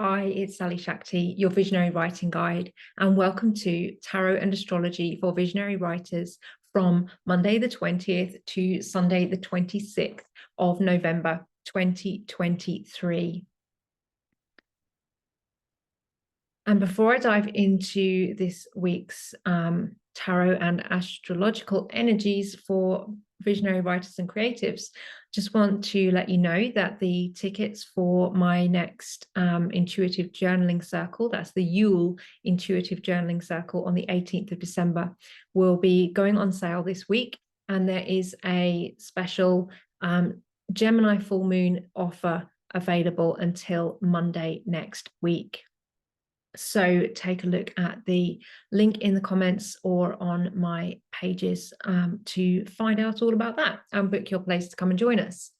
Hi, it's Sally-Shakti, your visionary writing guide, and welcome to Tarot and Astrology for Visionary Writers from Monday the 20th to Sunday the 26th of November 2023. And before I dive into this week's tarot and astrological energies for visionary writers and creatives, just want to let you know that the tickets for my next intuitive journaling circle, that's the Yule intuitive journaling circle on the 18th of December, will be going on sale this week. And there is a special Gemini full moon offer available until Monday next week. So take a look at the link in the comments or on my pages to find out all about that and book your place to come and join us.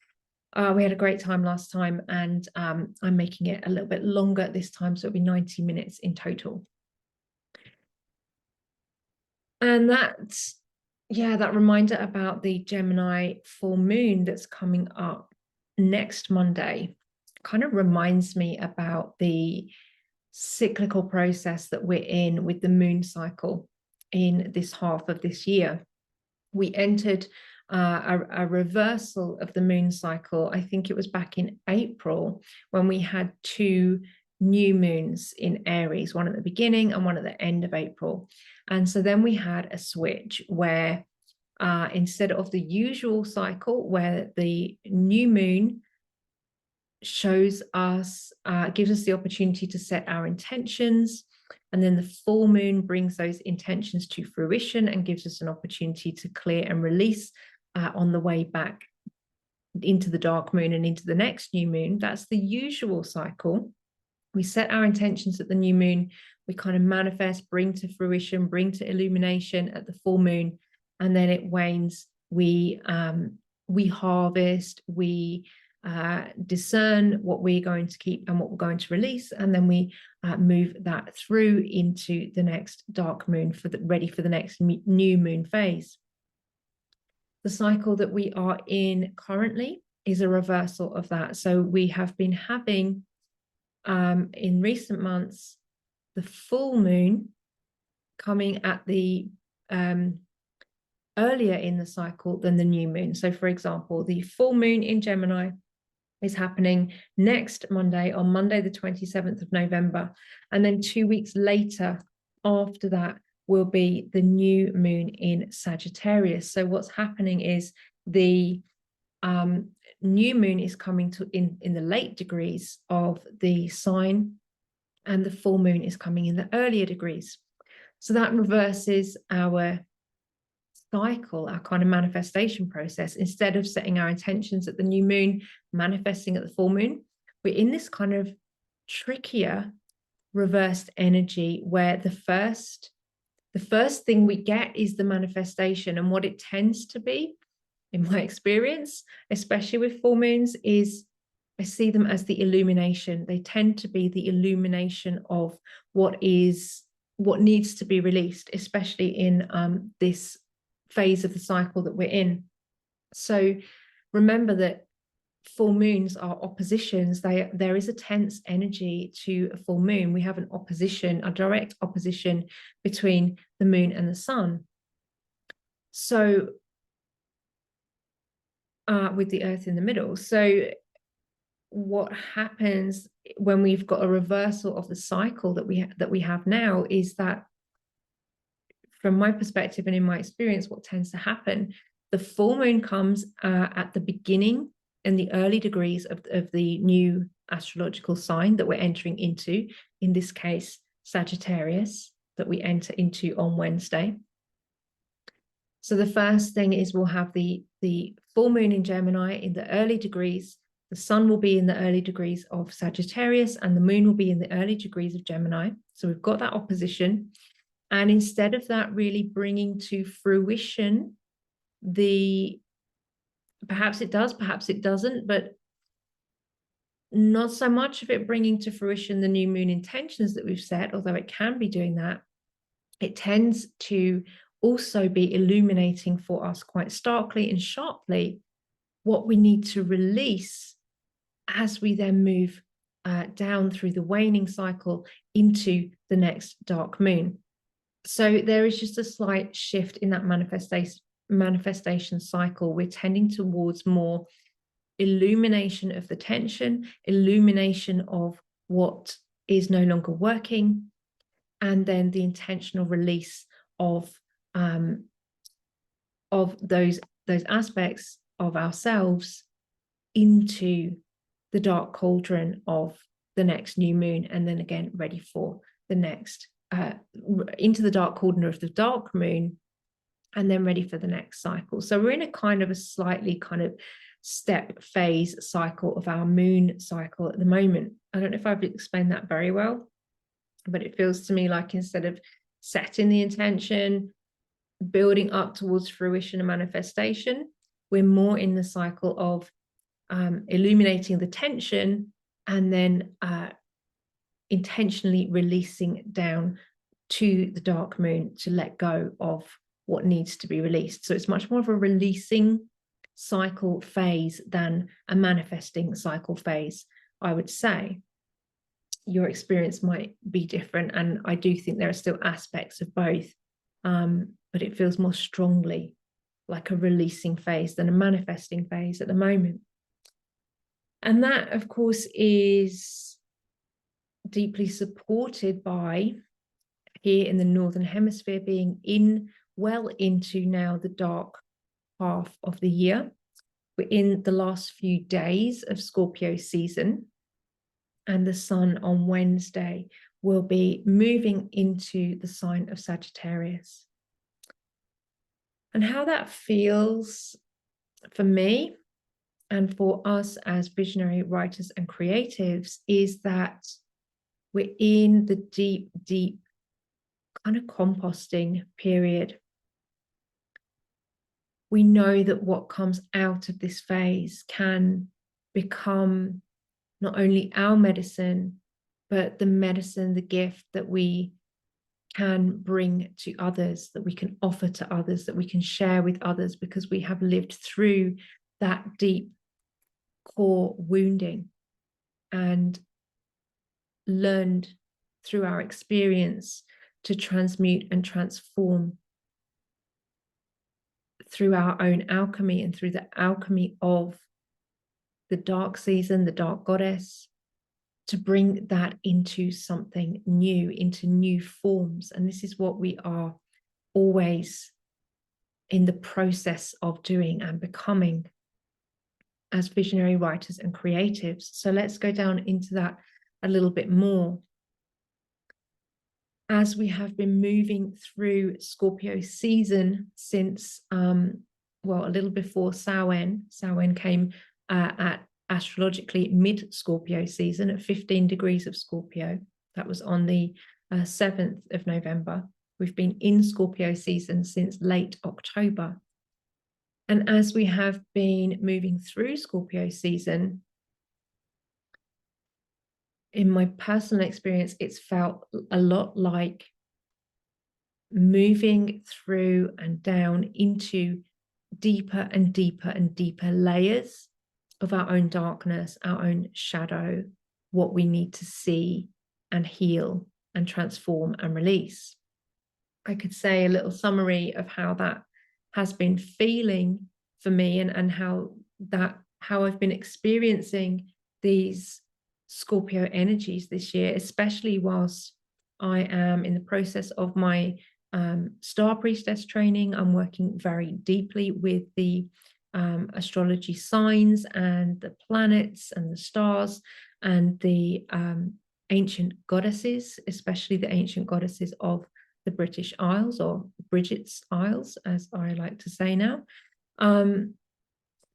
We had a great time last time, and I'm making it a little bit longer this time, so it'll be 90 minutes in total. And that reminder about the Gemini full moon that's coming up next Monday kind of reminds me about the cyclical process that we're in with the moon cycle in this half of this year. We entered a reversal of the moon cycle. I think it was back in April when we had two new moons in Aries, one at the beginning and one at the end of April. And so then we had a switch where instead of the usual cycle where the new moon shows us, gives us the opportunity to set our intentions, and then the full moon brings those intentions to fruition and gives us an opportunity to clear and release on the way back into the dark moon and into the next new moon. That's the usual cycle. We set our intentions at the new moon, we kind of manifest, bring to fruition, bring to illumination at the full moon, and then it wanes. We harvest, we discern what we're going to keep and what we're going to release, and then we move that through into the next dark moon ready for the next new moon phase. The cycle that we are in currently is a reversal of that. So we have been having in recent months the full moon coming at the earlier in the cycle than the new moon. So for example, the full moon in Gemini is happening next Monday, on Monday the 27th of November, and then 2 weeks later after that will be the new moon in Sagittarius. So what's happening is the new moon is coming to in the late degrees of the sign, and the full moon is coming in the earlier degrees. So that reverses our cycle, our kind of manifestation process. Instead of setting our intentions at the new moon, manifesting at the full moon, we're in this kind of trickier reversed energy where the first thing we get is the manifestation. And what it tends to be, in my experience, especially with full moons, is I see them as the illumination. They tend to be the illumination of what needs to be released, especially in this phase of the cycle that we're in. So remember that full moons are oppositions. There is a tense energy to a full moon. We have an opposition, a direct opposition between the moon and the sun. So with the earth in the middle. So what happens when we've got a reversal of the cycle that we have now is that, from my perspective and in my experience, what tends to happen, the full moon comes at the beginning and the early degrees of the new astrological sign that we're entering into, in this case, Sagittarius, that we enter into on Wednesday. So the first thing is we'll have the full moon in Gemini in the early degrees. The sun will be in the early degrees of Sagittarius, and the moon will be in the early degrees of Gemini. So we've got that opposition. And instead of that really bringing to fruition perhaps it does, perhaps it doesn't, but not so much of it bringing to fruition the new moon intentions that we've set, although it can be doing that, it tends to also be illuminating for us quite starkly and sharply what we need to release as we then move down through the waning cycle into the next dark moon. So there is just a slight shift in that manifestation cycle. We're tending towards more illumination of the tension, illumination of what is no longer working, and then the intentional release of those aspects of ourselves into the dark cauldron of the next new moon, and then again ready for the next into the dark cauldron of the dark moon, and then ready for the next cycle. So we're in a kind of a slightly kind of step phase cycle of our moon cycle at the moment. I don't know if I've explained that very well, but it feels to me like instead of setting the intention, building up towards fruition and manifestation, we're more in the cycle of illuminating the tension and then intentionally releasing down to the dark moon to let go of what needs to be released. So it's much more of a releasing cycle phase than a manifesting cycle phase, I would say. Your experience might be different, and I do think there are still aspects of both, but it feels more strongly like a releasing phase than a manifesting phase at the moment. And that, of course, is deeply supported by, here in the Northern Hemisphere, being well into now the dark half of the year. We're in the last few days of Scorpio season, and the sun on Wednesday will be moving into the sign of Sagittarius. And how that feels for me and for us as visionary writers and creatives is that we're in the deep, deep kind of composting period. We know that what comes out of this phase can become not only our medicine, but the medicine, the gift that we can bring to others, that we can offer to others, that we can share with others, because we have lived through that deep core wounding and learned through our experience to transmute and transform through our own alchemy and through the alchemy of the dark season, the dark goddess, to bring that into something new, into new forms. And this is what we are always in the process of doing and becoming as visionary writers and creatives. So let's go down into that a little bit more. As we have been moving through Scorpio season since, well, a little before Samhain. Samhain came at astrologically mid-Scorpio season at 15 degrees of Scorpio. That was on the 7th of November. We've been in Scorpio season since late October. And as we have been moving through Scorpio season, in my personal experience, it's felt a lot like moving through and down into deeper and deeper and deeper layers of our own darkness, our own shadow, what we need to see and heal and transform and release. I could say a little summary of how that has been feeling for me, and how I've been experiencing these Scorpio energies this year, especially whilst I am in the process of my Star Priestess training. I'm working very deeply with the astrology signs and the planets and the stars and the ancient goddesses, especially the ancient goddesses of the British Isles, or Bridget's Isles, as I like to say now.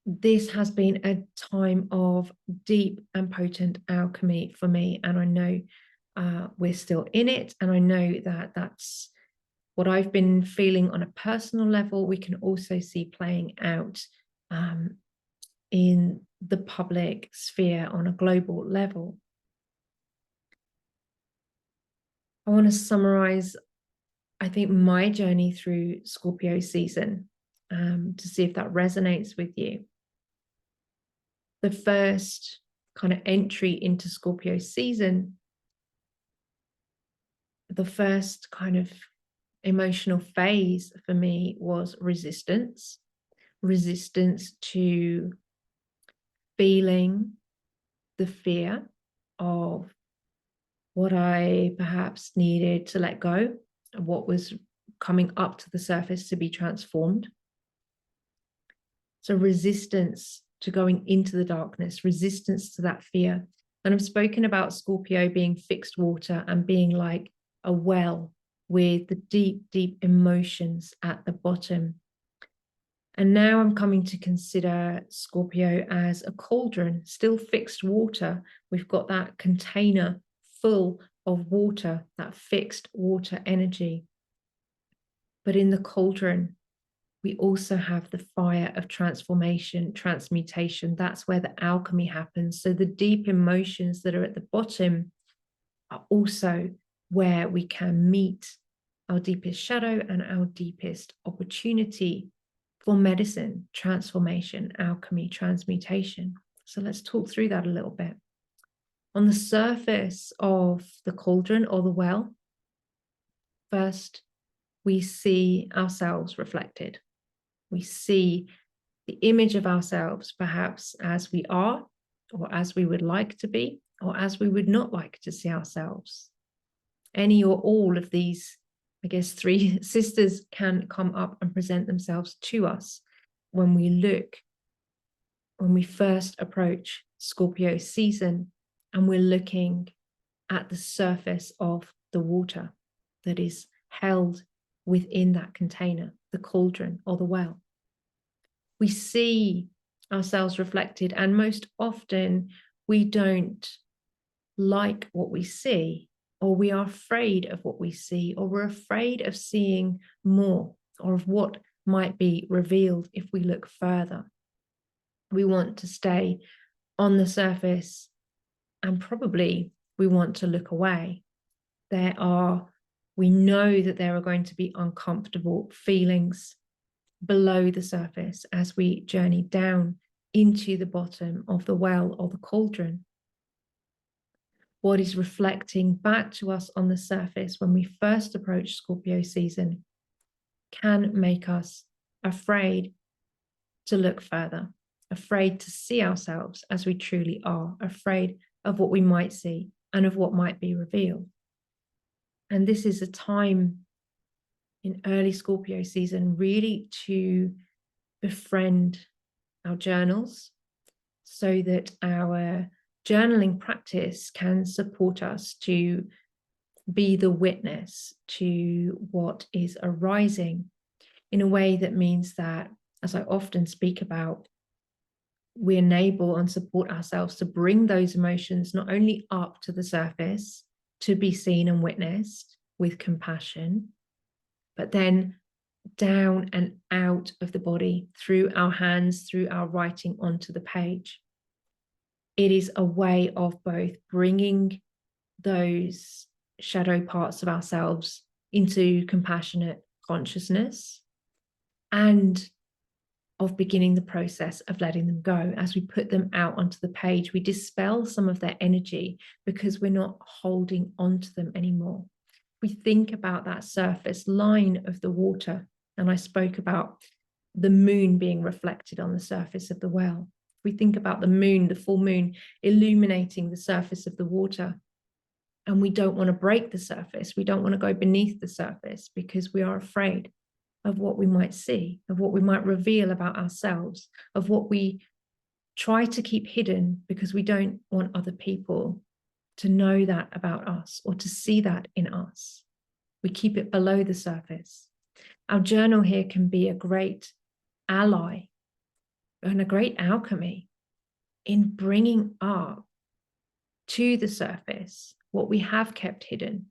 This has been a time of deep and potent alchemy for me, and I know we're still in it, and I know that that's what I've been feeling on a personal level. We can also see playing out in the public sphere on a global level. I want to summarize, I think, my journey through Scorpio season to see if that resonates with you. The first kind of entry into Scorpio season, the first kind of emotional phase for me was resistance to feeling the fear of what I perhaps needed to let go, what was coming up to the surface to be transformed. So resistance to going into the darkness, resistance to that fear. And I've spoken about Scorpio being fixed water and being like a well with the deep, deep emotions at the bottom. And now I'm coming to consider Scorpio as a cauldron, still fixed water. We've got that container full of water, that fixed water energy. But in the cauldron, we also have the fire of transformation, transmutation. That's where the alchemy happens. So the deep emotions that are at the bottom are also where we can meet our deepest shadow and our deepest opportunity for medicine, transformation, alchemy, transmutation. So let's talk through that a little bit. On the surface of the cauldron or the well, first, we see ourselves reflected. We see the image of ourselves, perhaps as we are, or as we would like to be, or as we would not like to see ourselves. Any or all of these, I guess, three sisters can come up and present themselves to us when we first approach Scorpio season, and we're looking at the surface of the water that is held within that container, the cauldron or the well. We see ourselves reflected, and most often we don't like what we see, or we are afraid of what we see, or we're afraid of seeing more, or of what might be revealed if we look further. We want to stay on the surface, and probably we want to look away. We know that there are going to be uncomfortable feelings below the surface as we journey down into the bottom of the well or the cauldron. What is reflecting back to us on the surface when we first approach Scorpio season can make us afraid to look further, afraid to see ourselves as we truly are, afraid of what we might see and of what might be revealed. And this is a time in early Scorpio season really to befriend our journals so that our journaling practice can support us to be the witness to what is arising in a way that means that, as I often speak about, we enable and support ourselves to bring those emotions not only up to the surface to be seen and witnessed with compassion, but then down and out of the body through our hands, through our writing onto the page. It is a way of both bringing those shadow parts of ourselves into compassionate consciousness and of beginning the process of letting them go. As we put them out onto the page, we dispel some of their energy because we're not holding onto them anymore. We think about that surface line of the water, and I spoke about the moon being reflected on the surface of the well. We think about the moon, the full moon, illuminating the surface of the water, and we don't want to break the surface. We don't want to go beneath the surface because we are afraid of what we might see, of what we might reveal about ourselves, of what we try to keep hidden because we don't want other people to know that about us or to see that in us. We keep it below the surface. Our journal here can be a great ally and a great alchemy in bringing up to the surface what we have kept hidden,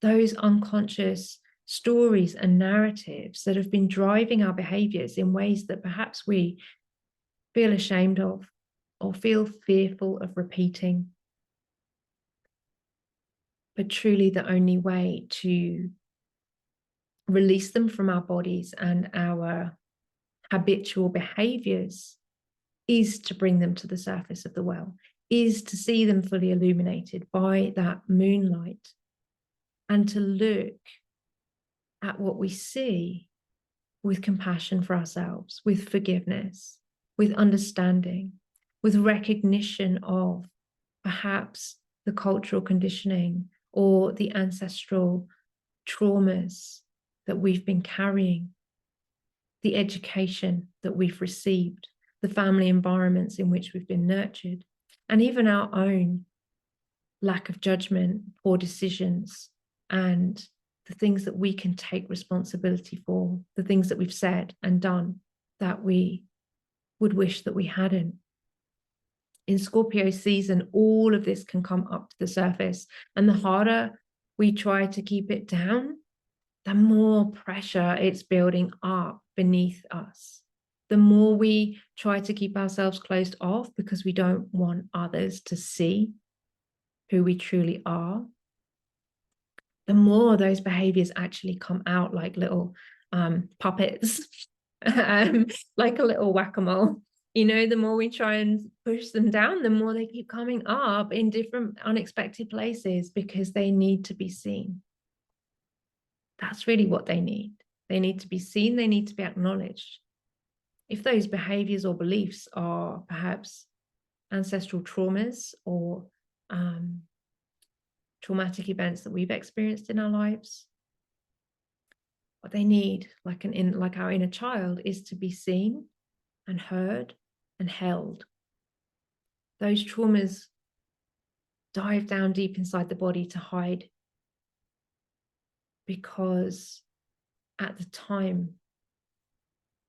those unconscious stories and narratives that have been driving our behaviors in ways that perhaps we feel ashamed of or feel fearful of repeating. But truly the only way to release them from our bodies and our habitual behaviors is to bring them to the surface of the well, is to see them fully illuminated by that moonlight, and to look at what we see with compassion for ourselves, with forgiveness, with understanding, with recognition of perhaps the cultural conditioning or the ancestral traumas that we've been carrying, the education that we've received, the family environments in which we've been nurtured, and even our own lack of judgment, poor decisions, and the things that we can take responsibility for, the things that we've said and done that we would wish that we hadn't. In Scorpio season, all of this can come up to the surface, and the harder we try to keep it down, the more pressure it's building up beneath us. The more we try to keep ourselves closed off because we don't want others to see who we truly are, the more those behaviors actually come out like little puppets, like a little whack-a-mole. You know, the more we try and push them down, the more they keep coming up in different unexpected places because they need to be seen. That's really what they need. They need to be seen. They need to be acknowledged. If those behaviors or beliefs are perhaps ancestral traumas or traumatic events that we've experienced in our lives, what they need, like our inner child, is to be seen and heard and held. Those traumas dive down deep inside the body to hide because at the time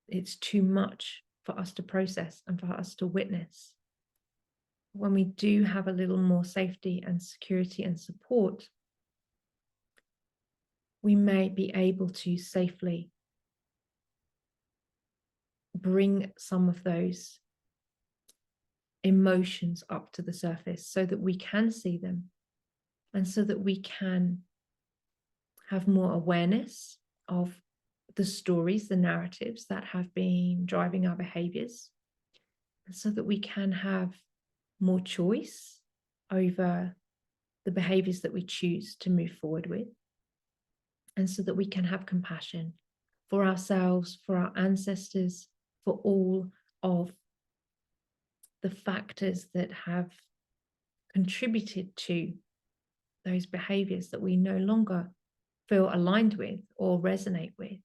it's too much for us to process and for us to witness. When we do have a little more safety and security and support, we may be able to safely bring some of those emotions up to the surface so that we can see them and so that we can have more awareness of the stories, the narratives that have been driving our behaviors, and so that we can have more choice over the behaviors that we choose to move forward with, and so that we can have compassion for ourselves, for our ancestors, for all of the factors that have contributed to those behaviors that we no longer feel aligned with or resonate with.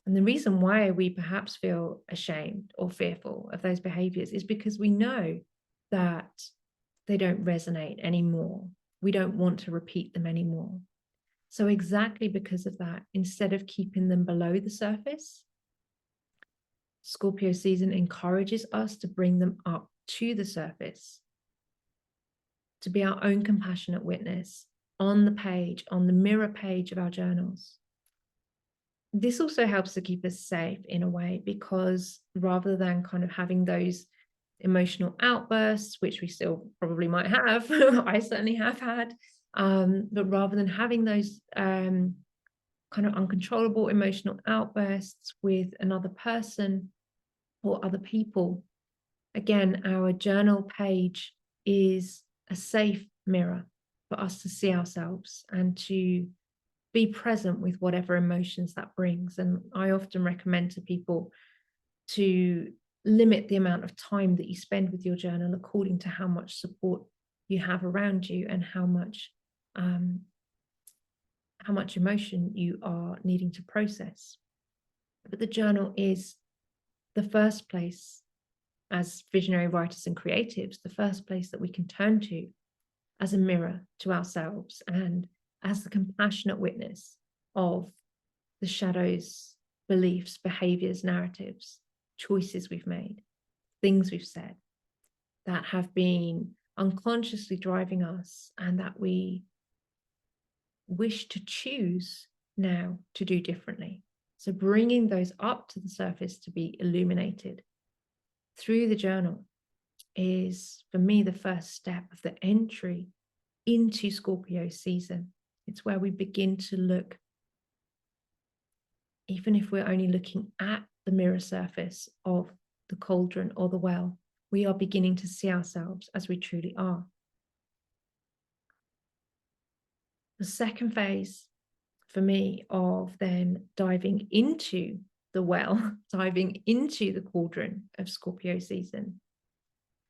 And the reason why we perhaps feel ashamed or fearful of those behaviors is because we know that they don't resonate anymore. We don't want to repeat them anymore. So exactly because of that, instead of keeping them below the surface, Scorpio season encourages us to bring them up to the surface, to be our own compassionate witness on the page, on the mirror page of our journals. This also helps to keep us safe in a way, because rather than kind of having those emotional outbursts, which we still probably might have, I certainly have had, but rather than having those kind of uncontrollable emotional outbursts with another person or other people, again, our journal page is a safe mirror for us to see ourselves and to be present with whatever emotions that brings. And I often recommend to people to limit the amount of time that you spend with your journal according to how much support you have around you and how much emotion you are needing to process. But the journal is the first place, as visionary writers and creatives, the first place that we can turn to as a mirror to ourselves and as the compassionate witness of the shadows, beliefs, behaviors, narratives, choices we've made, things we've said that have been unconsciously driving us and that we wish to choose now to do differently. So bringing those up to the surface to be illuminated through the journal is, for me, the first step of the entry into Scorpio season. It's where we begin to look, even if we're only looking at the mirror surface of the cauldron or the well, we are beginning to see ourselves as we truly are. The second phase for me of then diving into the well, diving into the cauldron of Scorpio season,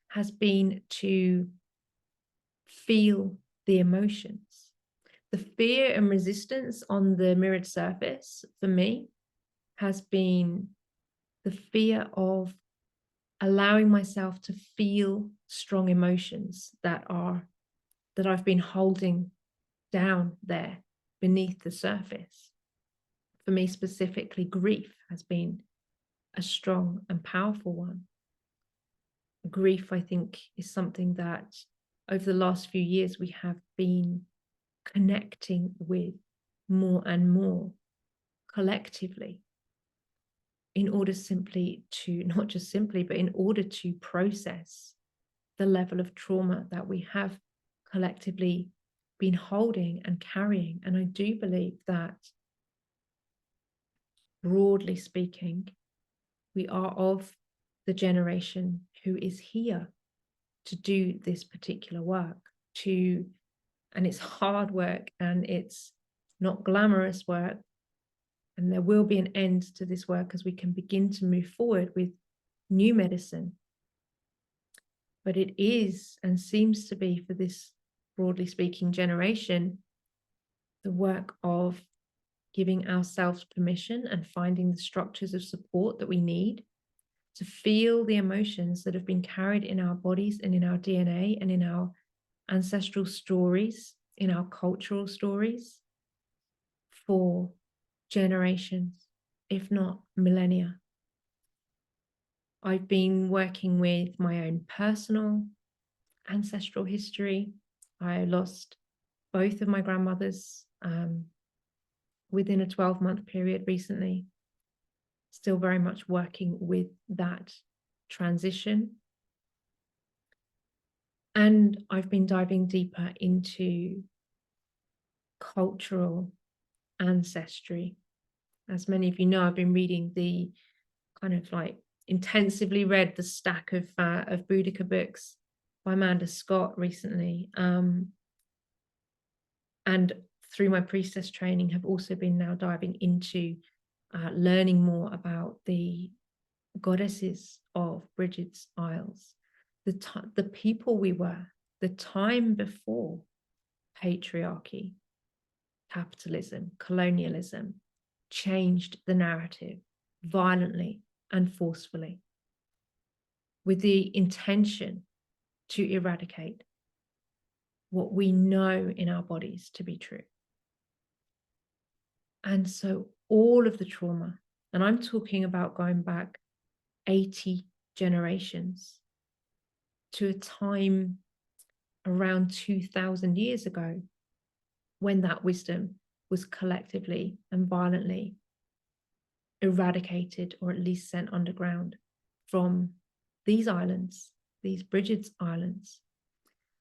has been to feel the emotions. The fear and resistance on the mirrored surface for me has been the fear of allowing myself to feel strong emotions that I've been holding down there beneath the surface. For me specifically, grief has been a strong and powerful one. Grief, I think, is something that over the last few years we have been connecting with more and more collectively, in order simply to, not just simply, but in order to process the level of trauma that we have collectively been holding and carrying. And I do believe that, broadly speaking, we are of the generation who is here to do this particular work, and it's hard work and it's not glamorous work. And there will be an end to this work as we can begin to move forward with new medicine. But it is, and seems to be for this, broadly speaking, generation, the work of giving ourselves permission and finding the structures of support that we need to feel the emotions that have been carried in our bodies and in our DNA and in our ancestral stories, in our cultural stories for generations, if not millennia. I've been working with my own personal ancestral history. I lost both of my grandmothers within a 12-month period recently. Still very much working with that transition. And I've been diving deeper into cultural ancestry. As many of you know, I've been reading the kind of like intensively read the stack of Boudica books by Amanda Scott recently. And through my priestess training have also been now diving into learning more about the goddesses of Bridget's Isles, the people we were, the time before patriarchy, capitalism, colonialism changed the narrative violently and forcefully, with the intention to eradicate what we know in our bodies to be true. And so all of the trauma, and I'm talking about going back 80 generations to a time around 2000 years ago, when that wisdom was collectively and violently eradicated, or at least sent underground from these islands, these Bridget's Islands.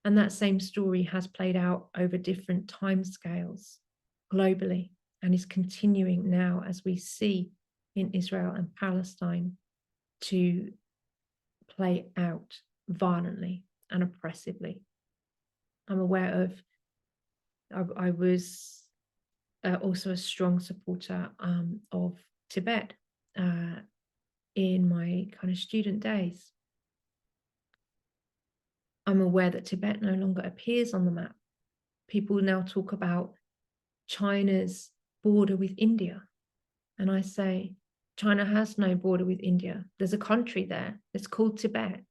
And that same story has played out over different timescales globally, and is continuing now as we see in Israel and Palestine to play out violently and oppressively. I'm aware of, I was also a strong supporter of Tibet in my kind of student days. I'm aware that Tibet no longer appears on the map. People now talk about China's border with India. And I say, China has no border with India. There's a country there. It's called Tibet.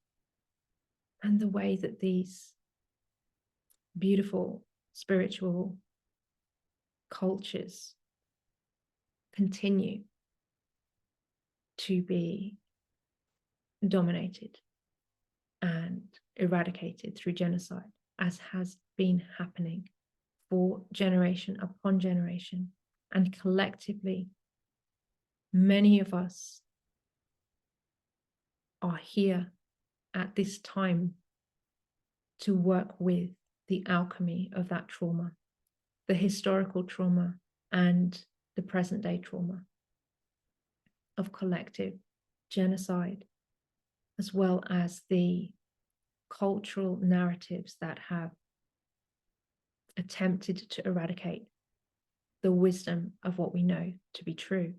And the way that these beautiful spiritual cultures continue to be dominated and eradicated through genocide, as has been happening for generation upon generation. And collectively, many of us are here at this time to work with the alchemy of that trauma, the historical trauma and the present day trauma of collective genocide as well as the cultural narratives that have attempted to eradicate the wisdom of what we know to be true.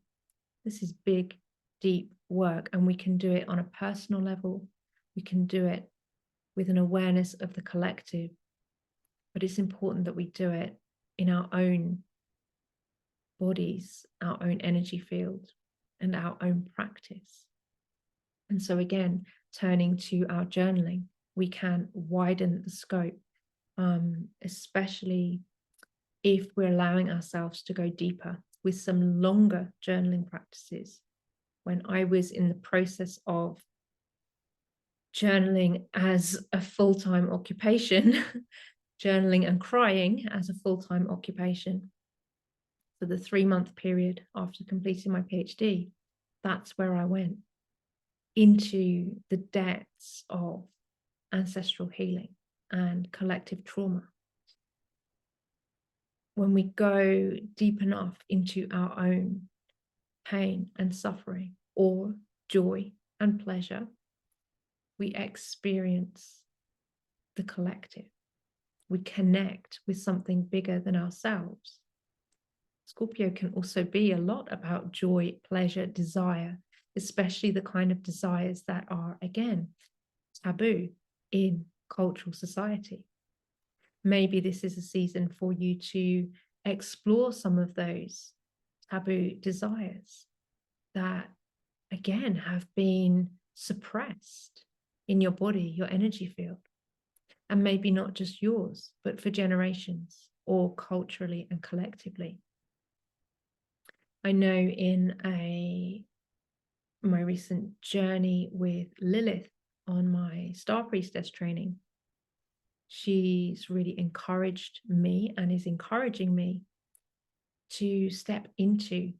This is big, deep work, and we can do it on a personal level. We can do it with an awareness of the collective, but it's important that we do it in our own bodies, our own energy field, and our own practice. And so again, turning to our journaling, we can widen the scope, especially if we're allowing ourselves to go deeper with some longer journaling practices. When I was in the process of journaling as a full-time occupation, journaling and crying as a full-time occupation for the 3-month period after completing my PhD, that's where I went into the depths of ancestral healing and collective trauma. When we go deep enough into our own pain and suffering, or joy and pleasure, we experience the collective. We connect with something bigger than ourselves. Scorpio can also be a lot about joy, pleasure, desire, especially the kind of desires that are, again, taboo in cultural society. Maybe this is a season for you to explore some of those taboo desires that, again, have been suppressed in your body, your energy field, and maybe not just yours, but for generations or culturally and collectively. I know in my recent journey with Lilith on my Star Priestess training, she's really encouraged me and is encouraging me to step into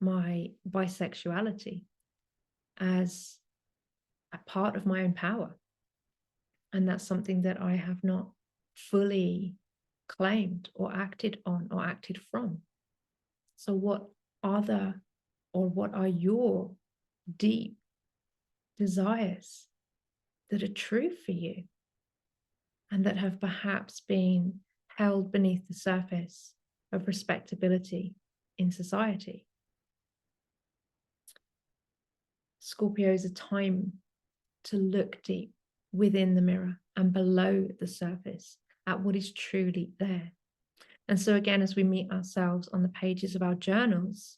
my bisexuality as a part of my own power. And that's something that I have not fully claimed or acted on or acted from. So what are your deep desires that are true for you and that have perhaps been held beneath the surface of respectability in society? Scorpio is a time to look deep within the mirror and below the surface at what is truly there. And so again, as we meet ourselves on the pages of our journals,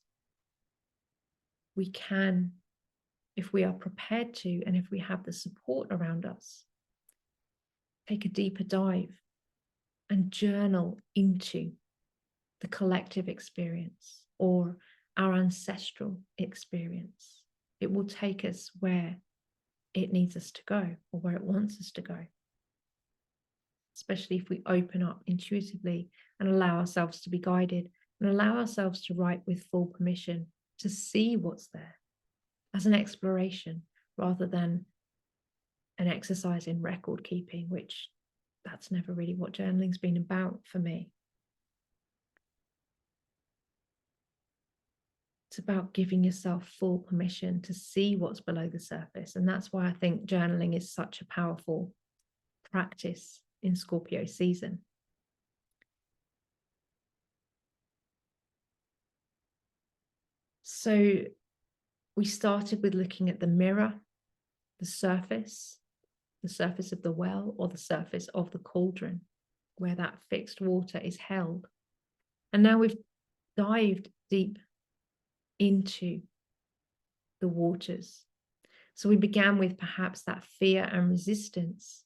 we can, if we are prepared to, and if we have the support around us, take a deeper dive and journal into the collective experience or our ancestral experience. It will take us where it needs us to go or where it wants us to go, especially if we open up intuitively and allow ourselves to be guided and allow ourselves to write with full permission to see what's there as an exploration rather than an exercise in record keeping, which that's never really what journaling's been about for me. It's about giving yourself full permission to see what's below the surface. And that's why I think journaling is such a powerful practice in Scorpio season. So we started with looking at the mirror, the surface of the well, or the surface of the cauldron, where that fixed water is held. And now we've dived deep into the waters. So we began with perhaps that fear and resistance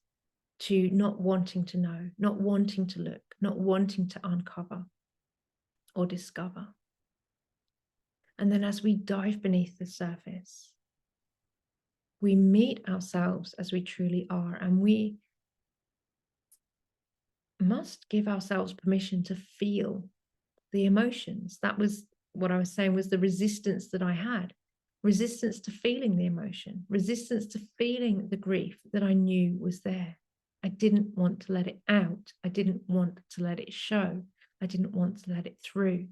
to not wanting to know, not wanting to look, not wanting to uncover or discover. And then as we dive beneath the surface, we meet ourselves as we truly are, and we must give ourselves permission to feel the emotions. That was what I was saying, was the resistance that I had. Resistance to feeling the emotion, resistance to feeling the grief that I knew was there. I didn't want to let it out. I didn't want to let it show. I didn't want to let it through.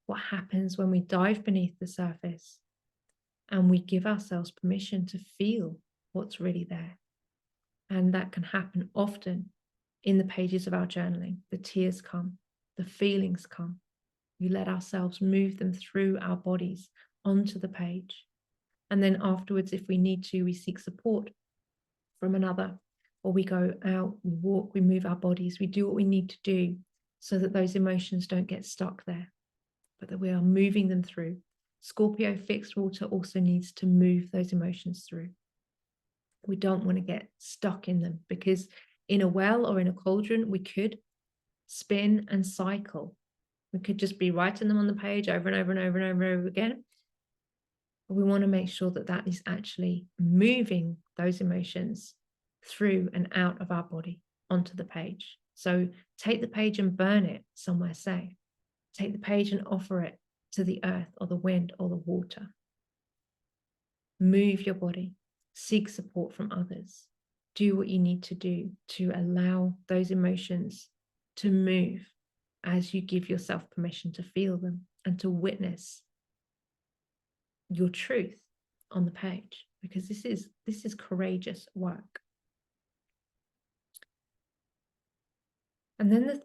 What happens when we dive beneath the surface and we give ourselves permission to feel what's really there. And that can happen often in the pages of our journaling. The tears come, the feelings come. We let ourselves move them through our bodies onto the page. And then afterwards, if we need to, we seek support from another, or we go out, we walk, we move our bodies, we do what we need to do so that those emotions don't get stuck there, but that we are moving them through. Scorpio fixed water also needs to move those emotions through. We don't want to get stuck in them, because in a well or in a cauldron, we could spin and cycle. We could just be writing them on the page over and over and over and over and over again. But we want to make sure that that is actually moving those emotions through and out of our body onto the page. So take the page and burn it somewhere safe. Take the page and offer it to the earth or the wind or the water. Move your body. Seek support from others. Do what you need to do to allow those emotions to move as you give yourself permission to feel them and to witness your truth on the page, because this is courageous work. And then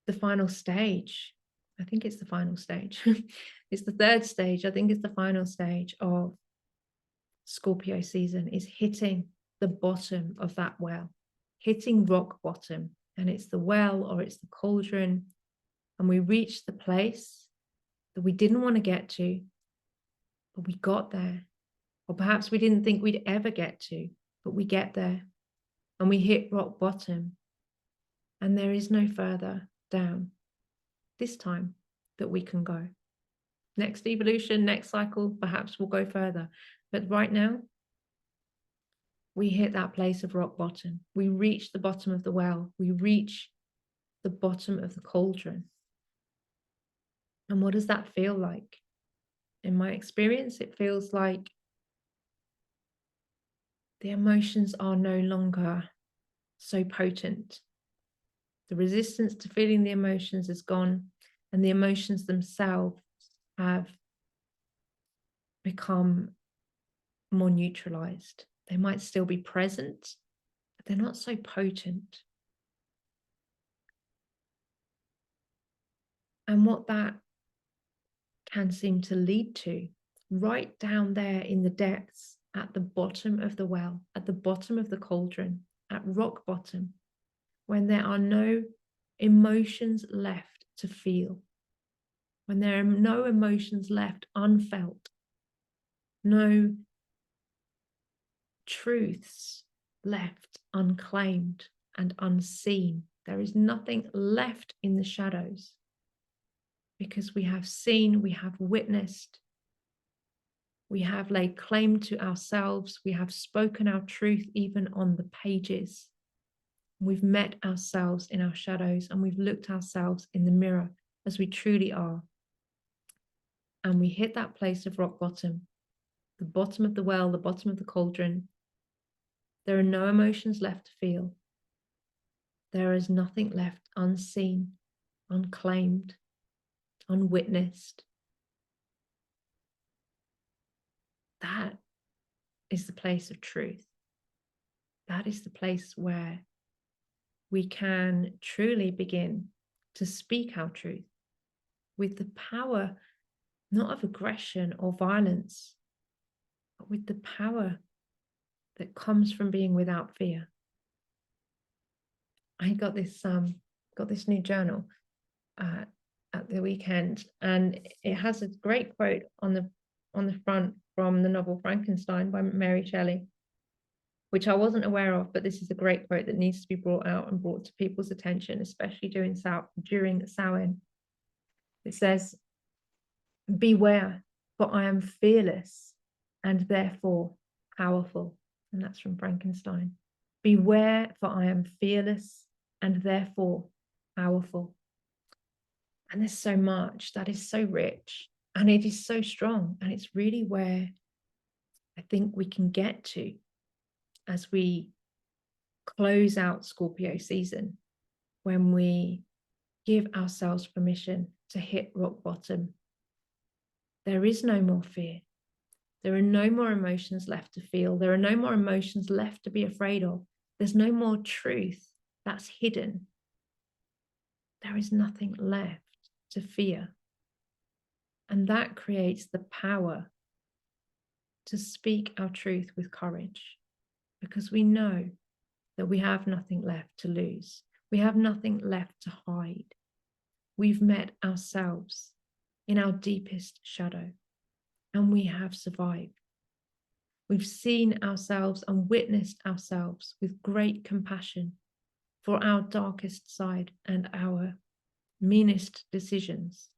the final stage, I think it's the final stage. It's the third stage. I think it's the final stage of Scorpio season, is hitting the bottom of that well, hitting rock bottom. And it's the well or it's the cauldron. And we reach the place that we didn't want to get to, but we got there. Or perhaps we didn't think we'd ever get to, but we get there and we hit rock bottom. And there is no further down this time that we can go. Next evolution, next cycle, perhaps we'll go further. But right now, we hit that place of rock bottom. We reach the bottom of the well. We reach the bottom of the cauldron. And what does that feel like? In my experience, it feels like the emotions are no longer so potent. The resistance to feeling the emotions is gone, and the emotions themselves have become more neutralized. They might still be present, but they're not so potent. And what that can seem to lead to, right down there in the depths, at the bottom of the well, at the bottom of the cauldron, at rock bottom, when there are no emotions left to feel, when there are no emotions left unfelt, no truths left unclaimed and unseen. There is nothing left in the shadows, because we have seen, we have witnessed, we have laid claim to ourselves, we have spoken our truth even on the pages. We've met ourselves in our shadows, and we've looked ourselves in the mirror as we truly are. And we hit that place of rock bottom, the bottom of the well, the bottom of the cauldron. There are no emotions left to feel. There is nothing left unseen, unclaimed, unwitnessed. That is the place of truth. That is the place where we can truly begin to speak our truth with the power, not of aggression or violence, but with the power that comes from being without fear. I got this new journal at the weekend, and it has a great quote on the front from the novel Frankenstein by Mary Shelley, which I wasn't aware of, but this is a great quote that needs to be brought out and brought to people's attention, especially during Samhain. It says, "Beware, for I am fearless and therefore powerful." And that's from Frankenstein. Beware, for I am fearless and therefore powerful. And there's so much that is so rich, and it is so strong. And it's really where I think we can get to as we close out Scorpio season, when we give ourselves permission to hit rock bottom. There is no more fear. There are no more emotions left to feel. There are no more emotions left to be afraid of. There's no more truth that's hidden. There is nothing left to fear. And that creates the power to speak our truth with courage, because we know that we have nothing left to lose. We have nothing left to hide. We've met ourselves in our deepest shadow, and we have survived. We've seen ourselves and witnessed ourselves with great compassion for our darkest side and our meanest decisions.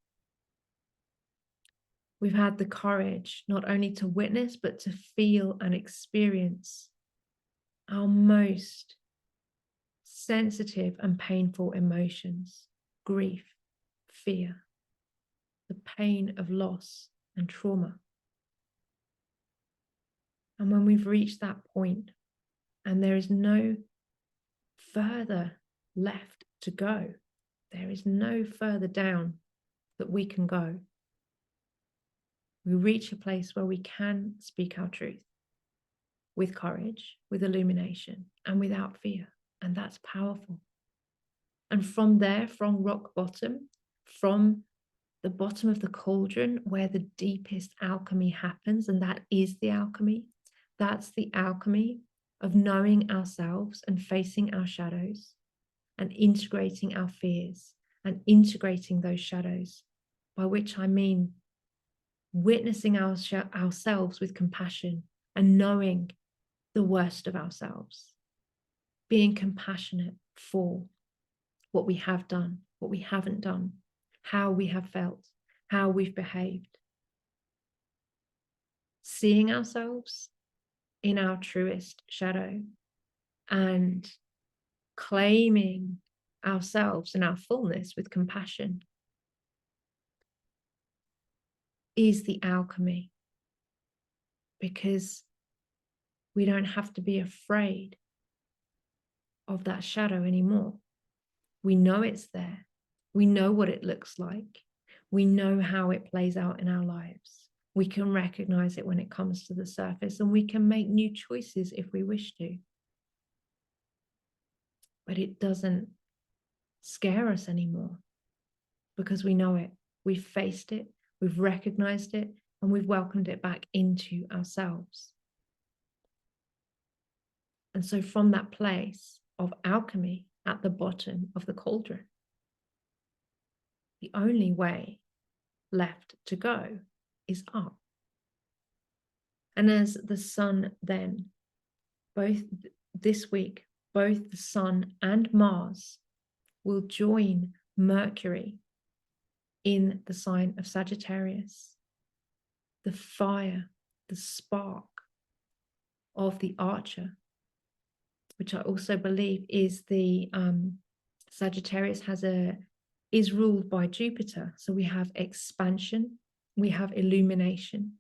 We've had the courage not only to witness, but to feel and experience our most sensitive and painful emotions: grief, fear, the pain of loss and trauma. And when we've reached that point and there is no further left to go, there is no further down that we can go, we reach a place where we can speak our truth with courage, with illumination, and without fear. And that's powerful. And from there, from rock bottom, from the bottom of the cauldron where the deepest alchemy happens, and that is the alchemy, that's the alchemy of knowing ourselves and facing our shadows and integrating our fears and integrating those shadows, by which I mean witnessing ourselves with compassion and knowing the worst of ourselves, being compassionate for what we have done, what we haven't done, how we have felt, how we've behaved. Seeing ourselves in our truest shadow and claiming ourselves in our fullness with compassion is the alchemy, because we don't have to be afraid of that shadow anymore. We know it's there. We know what it looks like. We know how it plays out in our lives. We can recognize it when it comes to the surface, and we can make new choices if we wish to. But it doesn't scare us anymore because we know it. We've faced it, we've recognized it, and we've welcomed it back into ourselves. And so from that place of alchemy at the bottom of the cauldron, the only way left to go is up. And as the sun then, both this week, both the sun and Mars will join Mercury in the sign of Sagittarius. The fire, the spark of the archer, which I also believe is the Sagittarius is ruled by Jupiter. So we have expansion, we have illumination,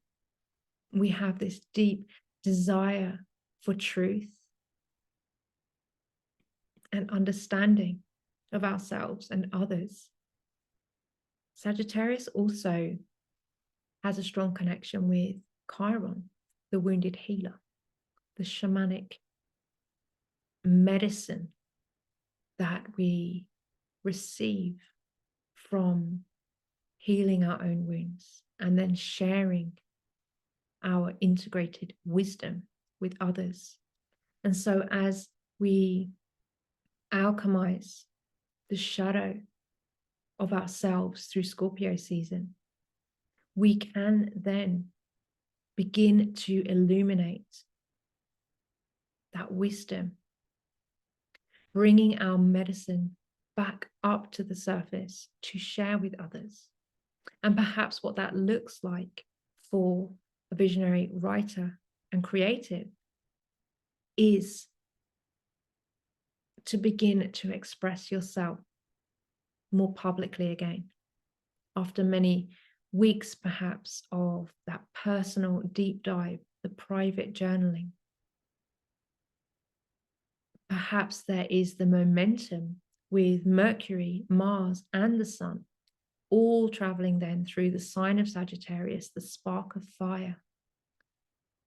we have this deep desire for truth and understanding of ourselves and others. Sagittarius also has a strong connection with Chiron, the wounded healer, the shamanic medicine that we receive from healing our own wounds and then sharing our integrated wisdom with others. And so as we alchemize the shadow of ourselves through Scorpio season, we can then begin to illuminate that wisdom, bringing our medicine back up to the surface to share with others. And perhaps what that looks like for a visionary writer and creative is to begin to express yourself more publicly again. After many weeks, perhaps, of that personal deep dive, the private journaling, perhaps there is the momentum with Mercury, Mars, and the Sun, all traveling then through the sign of Sagittarius, the spark of fire,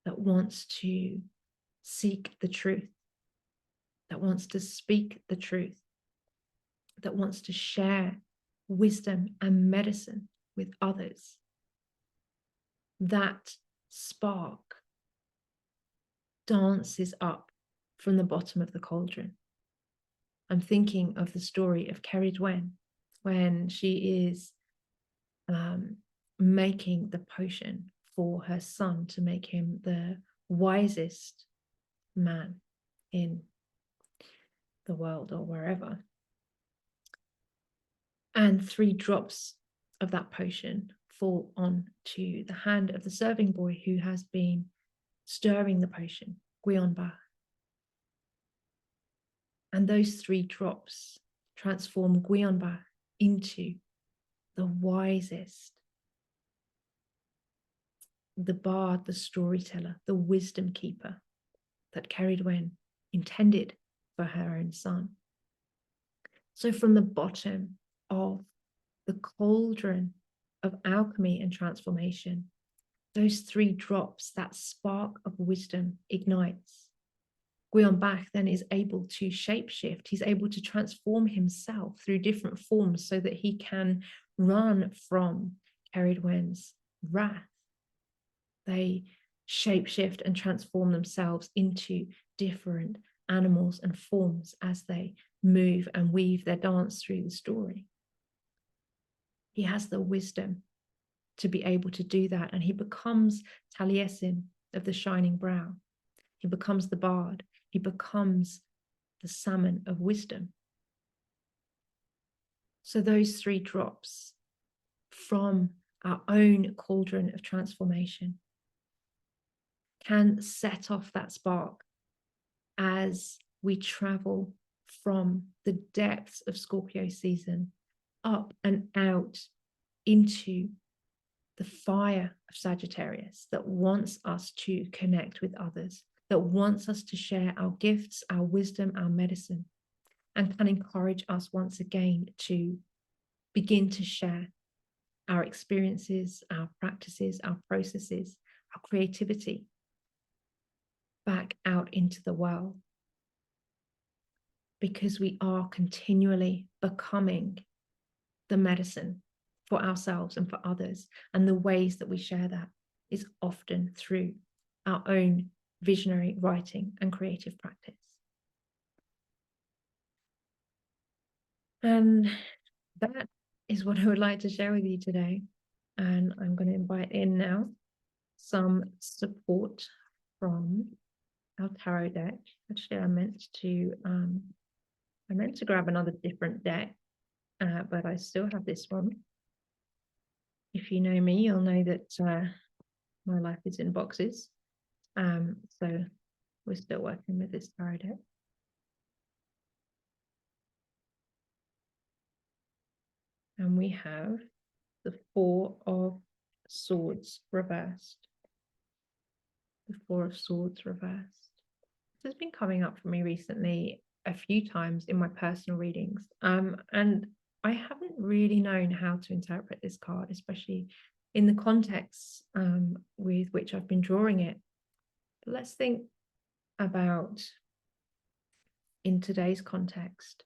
that wants to seek the truth, that wants to speak the truth, that wants to share wisdom and medicine with others. That spark dances up from the bottom of the cauldron. I'm thinking of the story of Ceridwen when she is making the potion for her son to make him the wisest man in the world or wherever. And 3 drops of that potion fall onto the hand of the serving boy who has been stirring the potion, Gwyonbach. And those 3 drops transform Gwyonbach into the wisest, the bard, the storyteller, the wisdom keeper that Ceridwen intended for her own son. So from the bottom of the cauldron of alchemy and transformation, those 3 drops, that spark of wisdom ignites. Gwyonbach then is able to shapeshift. He's able to transform himself through different forms so that he can run from Ceridwen's wrath. They shapeshift and transform themselves into different animals and forms as they move and weave their dance through the story. He has the wisdom to be able to do that, and he becomes Taliesin of the shining brow. He becomes the bard. He becomes the salmon of wisdom. So those 3 drops from our own cauldron of transformation can set off that spark as we travel from the depths of Scorpio season up and out into the fire of Sagittarius that wants us to connect with others, that wants us to share our gifts, our wisdom, our medicine, and can encourage us once again to begin to share our experiences, our practices, our processes, our creativity back out into the world. Because we are continually becoming the medicine for ourselves and for others. And the ways that we share that is often through our own visionary writing and creative practice. And that is what I would like to share with you today. And I'm going to invite in now some support from our tarot deck. Actually, I meant to grab another different deck, but I still have this one. If you know me, you'll know that my life is in boxes. So we're still working with this tarot deck. And we have the 4 of Swords reversed. The 4 of Swords reversed. This has been coming up for me recently a few times in my personal readings. And I haven't really known how to interpret this card, especially in the context with which I've been drawing it. But let's think about in today's context.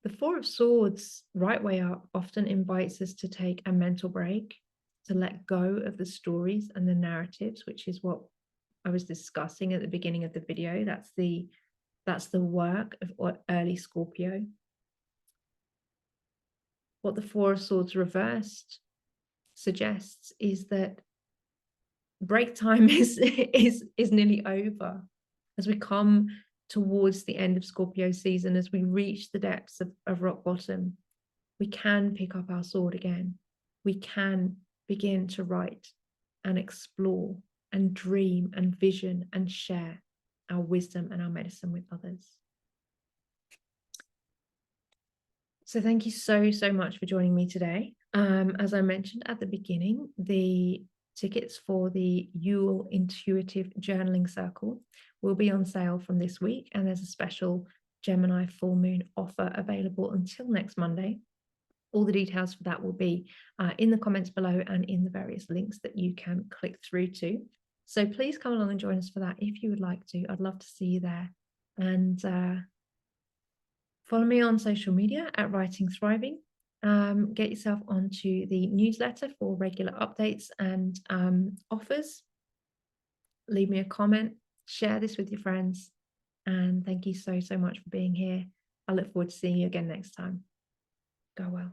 The 4 of Swords, right way up, often invites us to take a mental break, to let go of the stories and the narratives, which is what I was discussing at the beginning of the video. That's the work of early Scorpio. What the 4 of Swords reversed suggests is that break time is nearly over as we come towards the end of Scorpio season. As we reach the depths of rock bottom, we can pick up our sword again. We can begin to write and explore and dream and vision and share our wisdom and our medicine with others. So thank you so much for joining me today. As I mentioned at the beginning, the tickets for the Yule Intuitive Journaling Circle will be on sale from this week, and there's a special Gemini full moon offer available until next Monday. All the details for that will be in the comments below and in the various links that you can click through to. So please come along and join us for that if you would like to. I'd love to see you there. And follow me on social media at Writing Thriving. Get yourself onto the newsletter for regular updates and offers. Leave me a comment, share this with your friends. And thank you so, so much for being here. I look forward to seeing you again next time. Go well.